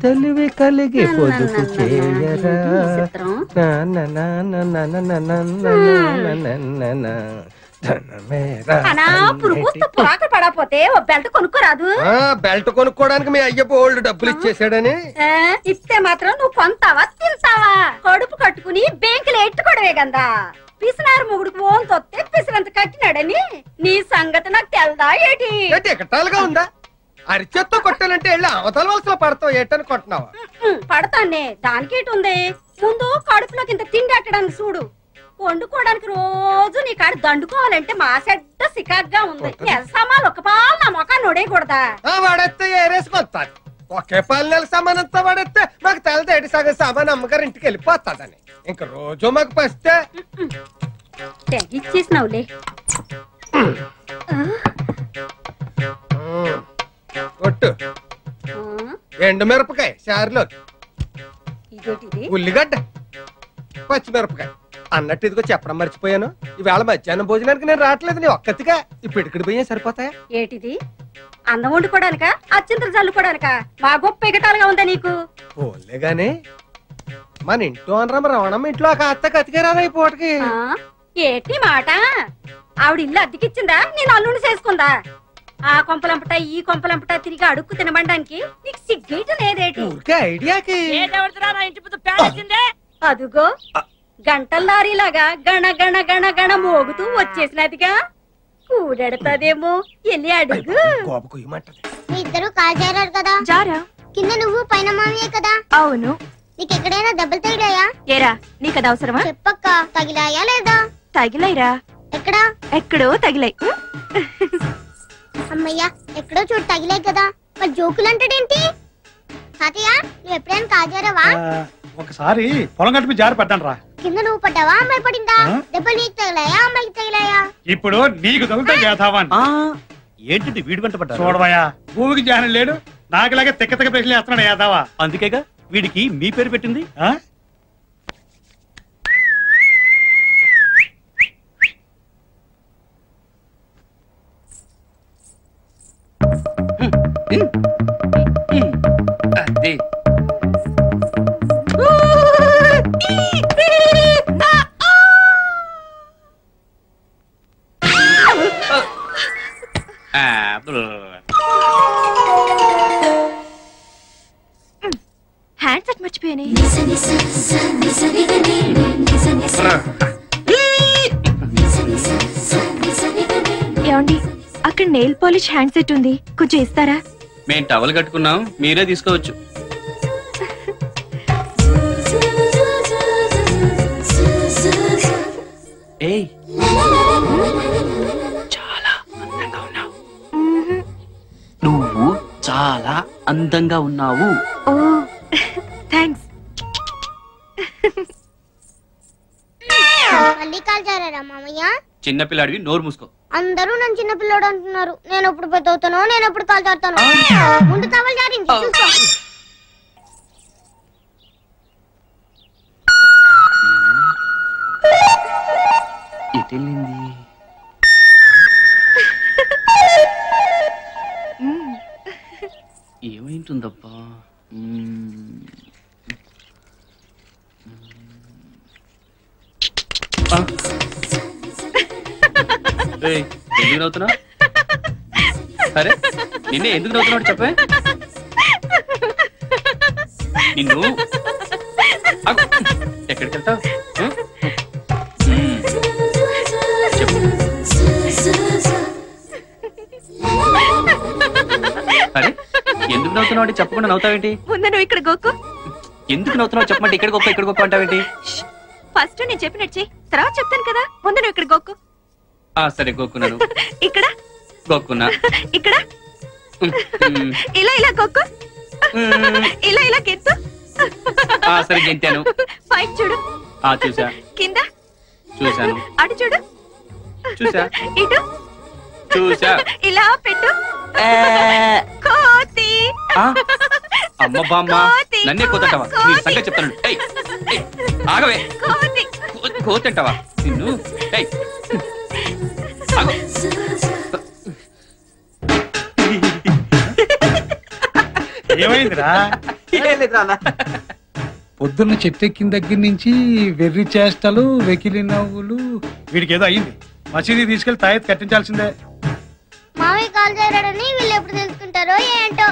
తెలివి కలిగి పొదుపు చేయరా పడపోతే ఓ బెల్ట్ కొనుక్కోరాదు. బెల్ట్ కొనుక్కోడానికి మీ అయ్య బోల్డ్ డబ్బులు ఇచ్చేసాడని. ఇస్తే మాత్రం నువ్వు కొంతావా తింటావా? కడుపు కట్టుకుని బ్యాంకులో ఎట్టుకోవడమే కదా. పిసినారు మొగుడుకు ఓన్ తొత్తే పిసినంత కట్టినాడని నీ సంగతి నాకు తెల్దా ఏటి? ఎకటాలుగా ఉందా? అరిచేత్తో కొట్టాలంటే వెళ్ళి అవతల వలసలో పడతావు ఏటని కొట్టినావా? పడతానే దానికేటుంది. ముందు కడుపులోకి ఇంత తిండి అట్టడానికి చూడు. వండుకోవడానికి రోజు నీ కాడ దండుకోవాలంటే మా సెడ్డ సికాగ్గా ఉంది. సామాన్లు ఒక పాలు నా మొఖాన్ని నొడేయకూడదా? వాడెత్తే ఏరేసుకొస్తాడు. ఒకే పాలు నెల సామానంతా వాడెత్తే మాకు తెలదేటి సగం సామాన్ అమ్మగారు ఇంటికి వెళ్ళిపోతాడని. ఇంక రోజు మాకు పస్తే తెగిచ్చేసినావులే. కొట్టు ఎండు మిరపకాయ చారులో, ఉల్లిగడ్డ, పచ్చిమిరపకాయ అన్నట్టు ఇదిగో చెప్పడం మర్చిపోయాను. ఈవేళ మధ్యాహ్నం భోజనానికి నేను రావట్లేదు. నీ ఒక్కతిగా ఈ పిడికిడి పోయే సరిపోతాయా? ఏటిది అన్నం వండుకోవడానికా అచ్చింతలు చల్లుకోవడానికా? మా గొప్ప ఎగటాలుగా ఉందా నీకు? పోలే గాని మన ఇంట్లో అనరమ్మ రవణమ్మ ఇంట్లో ఒక అత్త కతికేరాదా ఈ పూటకి? ఏటి మాట? ఆవిడ ఇల్లు అద్దెకిచ్చిందా? నేను అల్లుని చేసుకుందా? ఆ కొంపలంపట ఈ కొంపలంపట తిరిగి అడుక్కు తినబడడానికి నీకు సిగ్గేయటం లేదేటి? ఐడియాకి అదుగో గంటల లారీలాగా గణ గణ గణ గణ మోగుతూ వచ్చేసినదిగా. కూడెడతాదేమో వెళ్ళి అడుగు. మీ ఇద్దరు కాలు జారారు కదా? జారా. కింద నువ్వు పైన మామయ్యే కదా? అవును. నీకు ఎక్కడైనా దెబ్బలు తగిలాయా? ఏరా నీకది అవసరమా? చెప్పక్క. తగిలాయా లేదా? తగిలాయిరా. ఎక్కడా? ఎక్కడో తగిలాయి. అమ్మయ్యా ఎక్కడో చోటు తగిలాయి కదా. మరి జోకులు అంటాడేంటి? తాతయ్య నువ్వు ఎప్పుడైనా కాలు జారావా? ఒకసారి పొలం గట్టు జారి పడ్డాను రా. కింద నువ్వు పడ్డావా అమ్మాయి పడిందా? దెబ్బలు నీకు తగిలాయా అమ్మాయికి తగిలాయా? ఇప్పుడు నీకు తగులుతాయి చేతావా? ఏంటి వీడి వెంట పడ్డా? చూడవయ్యా భూమికి జానం లేడు, నాకులాగా తిక్క తిక్క ప్రశ్నలు వేస్తున్నాడు ఏదావా. అందుకేగా వీడికి మీ పేరు పెట్టింది. అది హ్యాండ్ సెట్ మర్చిపోయానే. ఏమండి అక్కడ నెయిల్ పాలిష్ హ్యాండ్ సెట్ ఉంది, కొంచెం ఇస్తారా? మేము టవల్ కట్టుకున్నాం, మీరే తీసుకోవచ్చు. ఏయ్ చాలా అందంగా ఉన్నావు. నువ్వు చాలా అందంగా ఉన్నావు. ఓ థ్యాంక్స్. మళ్ళీ కాలు జారారా మామయ్య? చిన్నపిల్లాడివి, నోరు మూసుకో. అందరూ నన్ను చిన్న పిల్లోడు అంటున్నారు. నేను ఎప్పుడు పెద్ద అవుతానో, నేను ఎప్పుడు కాలు జారుతాను. ముందు టవల్ జారింది చూసుకో. ఎటెళ్ళింది? ఏమైంటుందబ్బా? ఎందుకు నవ్వుతున్నా? సరే నిన్నే ఎందుకు నవ్వుతున్నాడు చెప్పే. నిన్ను ఎక్కడికి వెళ్తావు చెప్పు. అరే ఎందుకు నవ్వుతున్నావు అంటే చెప్పకుండా నవ్వుతావేంటి? ముందు నువ్వు ఇక్కడ గోక్కు. ఎందుకు నవ్వుతున్నావు చెప్పమంటే ఇక్కడ గొప్ప ఇక్కడ గొప్ప అంటావేంటి? ఫస్ట్ నేను చెప్పినట్టు చెయ్యి, తర్వాత చెప్తాను కదా. ముందు నువ్వు ఇక్కడ గోక్కు. సరే గోక్కున్నాను. ఇక్కడ గోక్కున్నా. ఇక్కడ ఇలా ఇలా గోక్కు. ఇలా ఇలా గెంతు. సరే గెంతాను. పైకి చూడు. చూసా. కింద చూసాను. అటు చూడు. చూసా. ఇటు చూసా. ఇలా పెట్టు. కోతి. అమ్మ బామ్మ నన్నే కోతంటావా? నీ సంగతి చెప్తాను. ఆగవే. కోతంటావా నిన్ను? ఏమైందిరా? పొద్దున్న చెట్టెక్కిన దగ్గర నుంచి వెర్రి చేష్టలు వెకిలి నవ్వులు. వీడికి ఏదో అయ్యింది. మసీదీ తీసుకెళ్లి తాయెత్తు కట్టించాల్సిందే. మామయ్య కాల్ చేరాడని వీళ్ళు ఎప్పుడు తెలుసుకుంటారో ఏంటో.